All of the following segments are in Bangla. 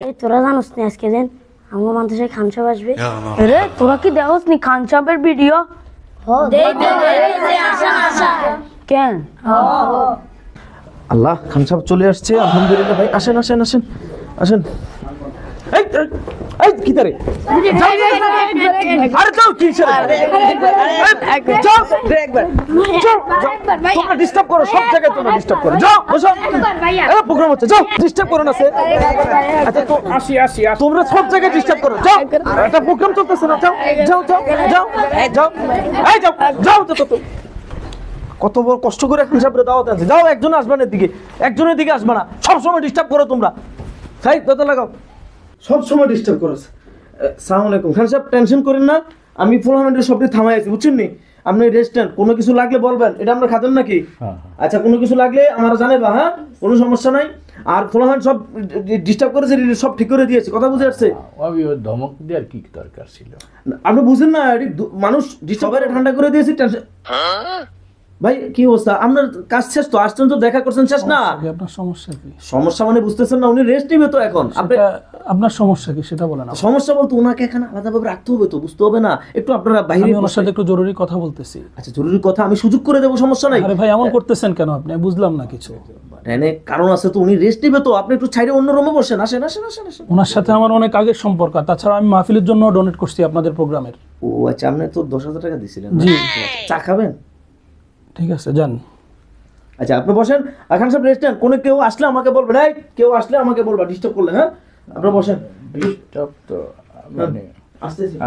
এই তোরা জানোস নি আজকে দিন আমার মাদ্রাসায় খান সাহেব আসবে। আরে তোরা কি দেখোস নি খান সাহেবের ভিডিও? কেন? আল্লাহ, খান সাহেব চলে আসছে, আলহামদুলিল্লাহ। ভাই আসেন আসেন আসেন আসেন। এই এই কি তারে আরে যাও কি ছেড়ে যাও তোমরা ডিস্টার্ব করো, সব জায়গায় তোমরা ডিস্টার্ব করো। যাও বসো, এই প্রোগ্রাম হচ্ছে, যাও ডিস্টার্ব করো না স্যার। আচ্ছা তো আসি তোমরা সব জায়গায় ডিস্টার্ব করো। যাও, একটা প্রোগ্রাম চলতেছে না। যাও যাও যাও যাও যাও এই যাও যাও তো তো কত বড় কষ্ট করে খান সাহেবের দাওয়াত আছে। যাও, একজন আসবানের দিকে, একজনের দিকে আসবা না, সব সময় ডিস্টার্ব করো তোমরা। তাই দত লাগাও, সব সময় ডিস্টার্ব করো। আসসালামু আলাইকুম খান সাহেব, টেনশন করেন না, আমি ফুলহামেন্টের সবটি থামাই আছি, বুঝছেন নি? আপনি রেস্ট নেন, কোনো কিছু লাগলে বলবেন, এটা আমরা খাতেন নাকি? আচ্ছা, কোনো কিছু লাগলে আমরা জানাইবা, হ্যাঁ, কোনো সমস্যা নাই। আর ফুলহামেন্ট সব ডিস্টার্ব করেছে, সব ঠিক করে দিয়েছে, কথা বুঝে আসছে? ধমক দেওয়ার কি দরকার ছিল? আপনি বুঝেন না, মানুষ ডিস্টার্ব করে ঠান্ডা করে দিয়েছে। টেনশন ভাই, কি অবস্থা? আপনার কাজ শেষ তো, আসছেন তো, দেখা করছেন, শেষ না? আপনার সমস্যা কি? সমস্যা মানে বুঝতেছেন না, উনি রেস্ট নিবে তো এখন। আপনার সমস্যা কি সেটা বলেন। সমস্যা বলতে ওনাকে এখানে আলাদাভাবে রাখতে হবে তো, বুঝতে হবে না? একটু আপনারা বাইরে, ওনার সাথে একটু জরুরি কথা বলতেছি। আচ্ছা, জরুরি কথা, আমি সুযোগ করে দেবো, সমস্যা নাই। আরে ভাই, এমন করতেছেন কেন আপনি? বুঝলাম না কিছু। কারণ আছে তো, উনি রেস্ট নিবে তো, আপনি একটু ছাইরে অন্য রুমে বসেন। আসেন আসেন আসেন আসেন। ওনার সাথে আমার অনেক আগের সম্পর্ক, তাছাড়া আমি মাহফিলের জন্য ডোনেট করছি আপনাদের প্রোগ্রামের। ও আচ্ছা, আপনি তো 10,000 টাকা দিয়েছিলেন। জি। চা খাবেন? ঠিক আছে, যান। আচ্ছা, আপনি বসেন। খান সাহেব রেস্ট নেন, কোনো কেউ আসলে আমাকে বলবেন, এই কেউ আসলে আমাকে বলবা, ডিস্টার্ব করলে, হ্যাঁ? আপনি বসেন। ডিস্টার্ব তো মানে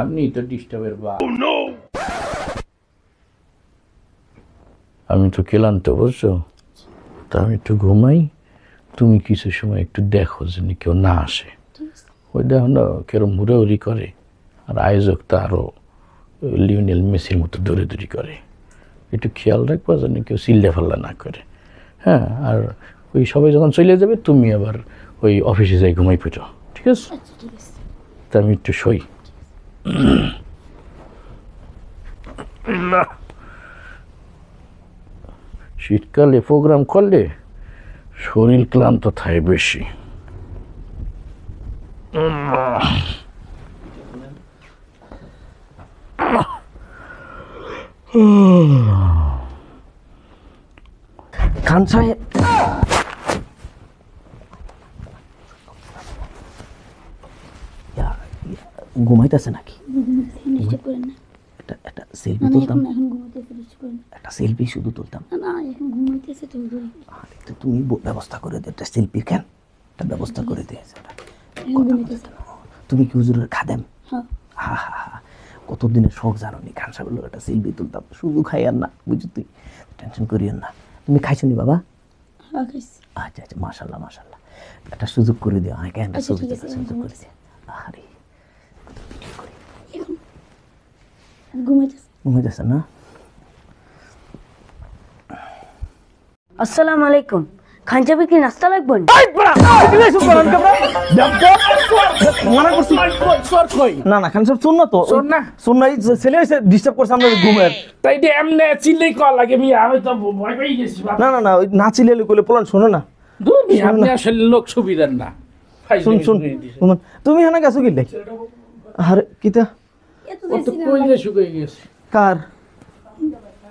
আপনি তো ডিস্টার্বের বা আমি তো ক্লান্ত, বুঝছো? তা আমি একটু ঘুমাই, তুমি কিছু সময় একটু দেখো যেন কেউ না আসে। ওই দেখো না কেরম হুড়াহুড়ি করে, আর আয়োজক তো আরো লিওনেল মেসির মতো দৌড়াদৌড়ি করে। একটু খেয়াল রাখবা যেন কেউ চিল্লা ফাল্লা না করে, হ্যাঁ? আর ওই সবাই যখন চলে যাবে, তুমি আবার ওই অফিসে যাই ঘুমাই পেটো, ঠিক আছে? তা আমি একটু শই। শীতকালে প্রোগ্রাম করলে শরীর ক্লান্ত থাকে বেশি। খান সাহেব, ঘুমাইতেছে নাকি? একটা সেলফি তুলতাম, একটা সেলফি শুধু তুলতাম। তুমি ব্যবস্থা করে দে, একটা সেলফির কেন, একটা ব্যবস্থা করে দে। তুমি কি হুজুরের খাদেম? হা হা হা, কতদিনের শখ জানো নি? খান সাহেবের লোক একটা সেলফি তুলতাম, শুধু খাই আর না, বুঝলি? তুই টেনশন করিও না। তুমি খাইছো নি বাবা? আচ্ছা আচ্ছা, মাশাল্লাহ মাশাল্লাহ, একটা সুযোগ করে দিও আমাকে, একটা সুযোগ করে দিও। আরে ঘুমাইতেছে না? আসসালামু আলাইকুম, খান সাহেব কি নাস্তা লাগবে? না না, খান সাহেব শুন না তো, শুন না, ছেলে হয়েছে ডিস্টার্ব করছে আমাদের ঘুমের। তাই এমনি চিল্লেই কল লাগে, আমি তো ভয় পেয়ে গেছি। না না না, ওই না চিল্লালে কইলে পোলান শোনো না। আপনি আসলে লোক সুবিধার না। শুন শুন, তুমি এখানে গেছো কি? আরে কিতা শুকিয়ে গেছে কার?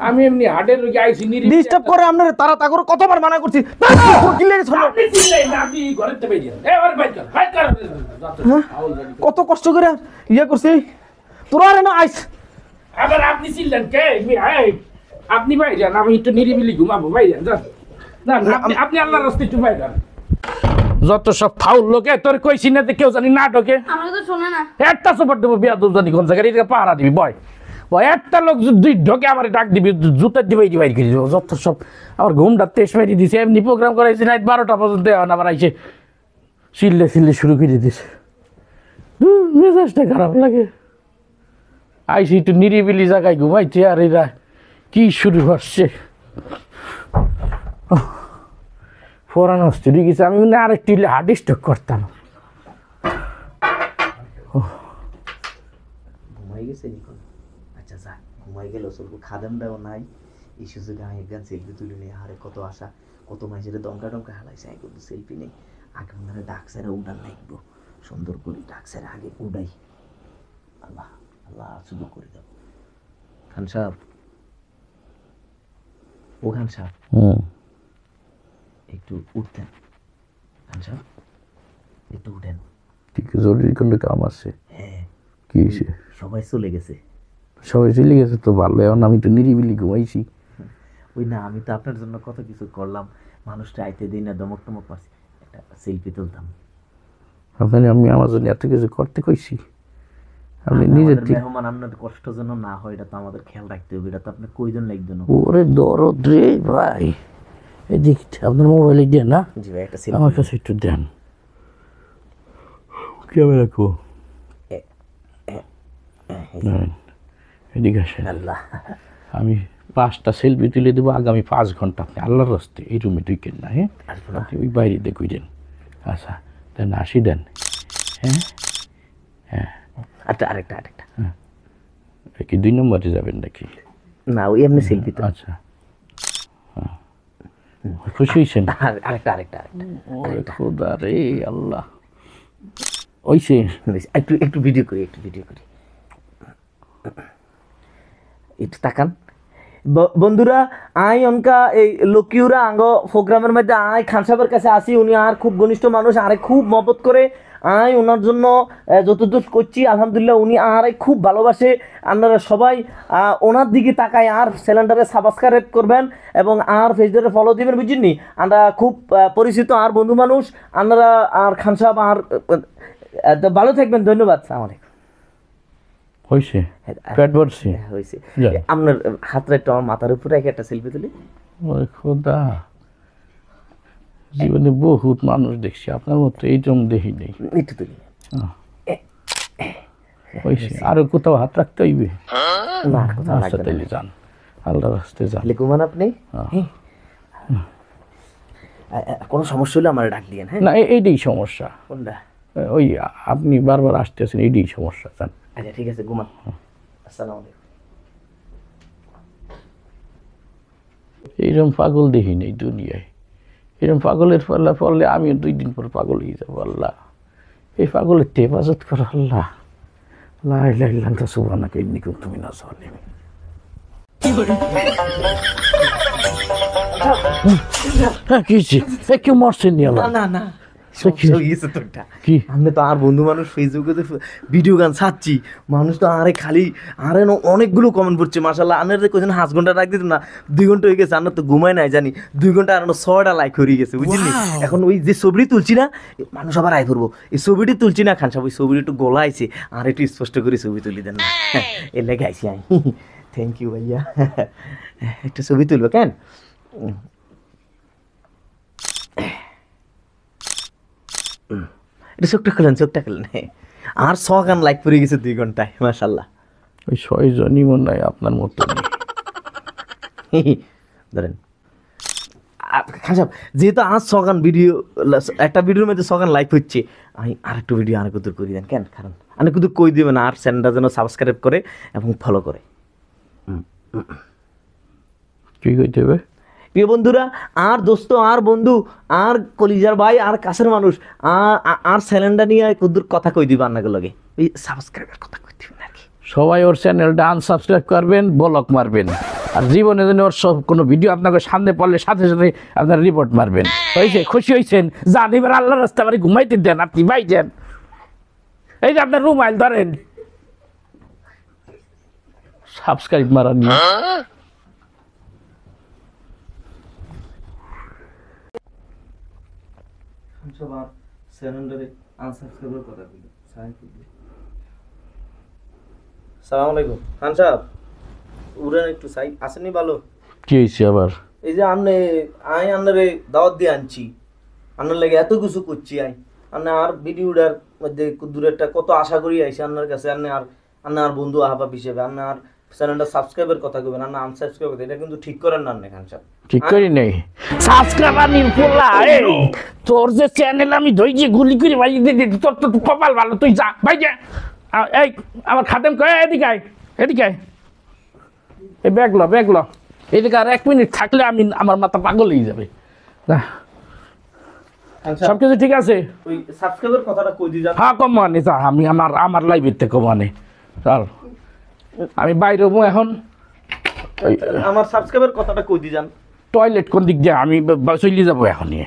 আমি এমনি হার্টের রোগী আইছি, ডিস্টার্ব করে আপনারা, তারা তা করে কতবার মানা করছি। কত কষ্ট করে ইয়ে করছি, তোরা আরে না আইস। আবার আপনি চিল্লেন কে? আপনি ভাই যান, আমি একটু নিরিবিলি ঘুমাবো, ভাই যান। আপনি আল্লাহর রাস্তায় একটু ভাই যান। যত সব ফাউল লোকে তোর কইছি না, কেউ জানি না ঢোকে। একটা সুপার দেবো বিয়া দু জানি কোন জায়গায় পাহারা দিবি, বয় বয় একটা লোক দুই ঢোকে আমার ডাক দিবি, জুতার দিবাই দিবাই করে দিব। যত সব আমার ঘুমটা তেজ মেরে দিছে, এমনি প্রোগ্রাম করাইছি রাত 12টা পর্যন্ত, এখন আবার আইসে চিল্লে চিল্লে শুরু করে দিছে। মেজাজটা খারাপ লাগে। আইসি একটু নিরিবিলি জায়গায় ঘুমাইছে, আর এরা কি শুরু হচ্ছে। ফোরান হচ্ছে গেছে, আমি আরেকটি হার্ট স্ট্রোক করতাম। ঘুমাই গেছে নিকন? আচ্ছা যা, ঘুমাই গেল চলবো, খাদামটাও নাই, এই সুযোগে আমি একগান সেলফি তুলে নিই। আরে কত আশা, কত মাইসের দমকা দমকা হালাইছে, কিন্তু সেলফি নেই। আগে মনে হয় ডাক সারা উড়ান লাগবো, সুন্দর করে ডাকছেন আগে উড়াই। আল্লাহ আল্লাহ শুধু করে দাও। খান সাহেব, ও খান সাহেব একটু উঠতেন। খান সাহেব একটু উঠেন। ঠিক জরুরি কোনো কাম আছে? হ্যাঁ। কি হয়েছে? সবাই চলে গেছে। সবাই চলে গেছে তো ভালো, এখন আমি তো নিরিবিলি ঘুমাইছি। ওই না, আমি তো আপনার জন্য কত কিছু করলাম, মানুষটা আইতে দিই না, দমক টমক পাচ্ছি, একটা সেলফি তুলতাম। আপনার আমি আমার জন্য এত কিছু করতে কইছি, আপনি নিজের আমাদের থেকে। মেহমান আপনার কষ্ট যেন না হয়, এটা তো আমাদের খেয়াল রাখতে হবে। এটা তো আপনার কয়জন লাগবে না। ওরে দরদ রে ভাই, এদিক আপনার মোবাইলে দেন না, জি ভাই, একটা আমার সেলফি। কাছে একটু দেন। ক্যামেরা কো এদিকে আসেন। আল্লাহ, আমি 5টা সেলফি তুলে দেবো আগামী 5 ঘন্টা। আপনি আল্লাহর রাস্তে এই রুমে ঢুকেন না, হ্যাঁ? আপনি ওই বাইরে দেখুই দেন। আচ্ছা দেন, 80 দেন। হ্যাঁ আচ্ছা, আরেকটা আরেকটা। কি 2 নম্বরে যাবেন নাকি? না, ওই এমনি সেলফি তো। আচ্ছা হ্যাঁ। খুশি হয়েছেন? আরেকটা আরেকটা আরেকটা ওরে খোদা রে আল্লাহ, ওইছে। একটু একটু ভিডিও করি, একটু ভিডিও করি, একটু তাকান। বন্ধুরা, আই অনকা এই লকিউরা আঙ্গ প্রোগ্রামের মধ্যে আই খান সাহেবের কাছে আসি। উনি আর খুব ঘনিষ্ঠ মানুষ, আরে খুব মহব্বত করে। আই ওনার জন্য যতদূর করছি আলহামদুলিল্লাহ, উনি আর খুব ভালোবাসে। আপনারা সবাই ওনার দিকে তাকায় আর চ্যানেলটারে সাবস্ক্রাইব করবেন এবং আর ফেসবুকে ফলো দিবেন, বুঝছেন? আমরা খুব পরিচিত আর বন্ধু মানুষ আপনারা। আর খান সাহেব আর ভালো থাকবেন। ধন্যবাদ। আসসালামু আলাইকুম। হয়েছে, পেট ভরছে। হয়েছে। যান। আপনার হাতটা একটু আমার মাথার উপরে রেখে একটা সেলফি তুলি। ওরে খোদা, জীবনে বহুত মানুষ দেখছি, আপনার মতো এইরকম দেখি নেই। একটু তুলি। হয়েছে, আরো কোথাও হাত রাখতে হইবে? না, আর কোথাও আচ্ছা লাগবে না। তাইলে যান, আল্লাহর রাস্তে যান। তাহলে ঘুমান আপনি। হ্যাঁ। কোনো সমস্যা হলে আমার ডাক দিয়েন। হ্যাঁ। না এইটাই সমস্যা। কোনটা? ওই আপনি বারবার আসতে আছেন, এইটাই সমস্যা। যান। আচ্ছা ঠিক আছে, ঘুমান। আসসালামু আলাইকুম। এইরকম পাগল দেখি নেই দুনিয়ায়। এরকম পাগলের ফলে আমিও 2 দিন পর পাগল হয়ে যাবো। আল্লাহ, এই পাগলের হেফাজত করো আল্লাহ। লা ইলাহা ইল্লা আনতা সুবহানাকা ইন্নী কুনতু মিনাজ জালিমিন। হ্যাঁ, কি হয়েছে? কেউ মরছেন নি আল্লাহ? না না, কি? কি? আমি তো আর বন্ধু মানুষ, ফেসবুকে তো ভিডিও গান ছাড়ছি, মানুষ তো আরে খালি আরে অনেকগুলো কমেন্ট করছে। মাশাআল্লাহ, আনের কোথায় 5 ঘন্টা রাখ দিত না, 2 ঘন্টা হয়ে গেছে। আনার তো ঘুমায় নাই জানি, 2 ঘন্টা আর 6টা লাইক হয়ে গেছে, বুঝলি? এখন ওই যে ছবিটি তুলছি না, মানুষ আবার আয় করবো, এই ছবিটি তুলছি না খান সাহেব, ওই ছবিটি একটু গোলা আইছে, আর একটু স্পষ্ট করে ছবি তুলি দেন না। এর লেগে আইসি আমি। থ্যাংক ইউ ভাইয়া। একটা ছবি তুলবো কেন? এটা চোখটা খুলেন, চোখটা খুলেন। আর 100 গান লাইক পড়ে গেছে 2 ঘন্টায়। মাশাআল্লাহ। ওই 6 জনই মনে হয় আপনার মতো নেই। ধরেন খান সাহেব, যেহেতু আজ 100 গান ভিডিও, একটা ভিডিওর মধ্যে 100 গান লাইক হচ্ছে, আমি আরেকটু ভিডিও আরেক দূর করে দেন কেন? কারণ অনেক দূর কই দিবেন, আর চ্যানেলটা যেন সাবস্ক্রাইব করে এবং ফলো করে। কি কইতে হবে? প্রিয় বন্ধুরা, আর দোস্ত, আর বন্ধু, আর কলিজার ভাই, আর কাছের মানুষ, আর চ্যানেলটা নিয়ে কদ্দুর কথা কই দিবা আপনাকে লগে, ওই সাবস্ক্রাইবের কথা কই দিবেন আর কি। সবাই ওর চ্যানেলটা আনসাবস্ক্রাইব করবেন, ব্লক মারবেন। আর জীবনে যেন ওর সব কোনো ভিডিও আপনাকে সামনে পড়লে সাথে সাথে আপনার রিপোর্ট মারবেন। হয়েছে? খুশি হয়েছেন? যান এবার আল্লাহর রাস্তা বাড়ি ঘুমাইতে দেন। আপনি ভাই যান, এই যে আপনার রুমাইল ধরেন, সাবস্ক্রাইব মারা নিয়ে। সালাম আলাইকুম খান সাহেব, উড়েন একটু সাইড আসেনি ভালো। কি হয়েছে আবার? এই যে আপনি আপনারে দাওয়াত দিয়ে আনছি, আপনার লাগে এত কিছু করছি। আপনি আর ভিডিওটার মধ্যে দূরেরটা কত আশা করি আইসি আপনার কাছে। আপনি আর বন্ধু আহবাব হিসেবে আপনি আর চ্যানেলটা সাবস্ক্রাইবের কথা কইবেন, আপনি আনসাবস্ক্রাইব করতে, এটা কিন্তু ঠিক করেন না খান সাহেব। ঠিক করি নেই। সাবস্ক্রাইবার নির্ফলা, তোর যে চ্যানেল আমি ধই যে গুলি করে ভাই তোর তো কপাল ভালো, তুই যা ভাই যা। এই আমার খাদেম কয় এদিকে আয়, এদিকে আয়, এই ব্যাগ ল, এদিকে আর 1 মিনিট থাকলে আমার মাথা পাগল হয়ে যাবে। আচ্ছা। সবকিছু ঠিক আছে? ওই সাবস্ক্রাইবার কথাটা কই দি জান? হ্যাঁ কমানে স্যার, আমি আমার লাইব্রেরিতে কমানে স্যার, আমি বাইরে হবো এখন। আমার সাবস্ক্রাইবার কথাটা কই দি জান? টয়লেট কোন দিক দিয়ে? আমি চলে যাবো এখনই।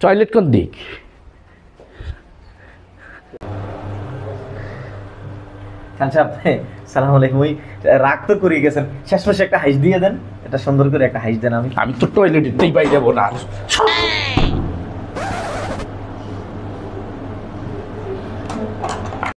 টয়লেট কোন দিক? খান সাহেব সালাম আলাইকুম। ওই রাগ তো করে গেছেন, শেষমেশ একটা হাইস দিয়ে দেন, এটা সুন্দর করে একটা হাইস দেন। আমি তো টয়লেটেতেই বাইরে যাবো না।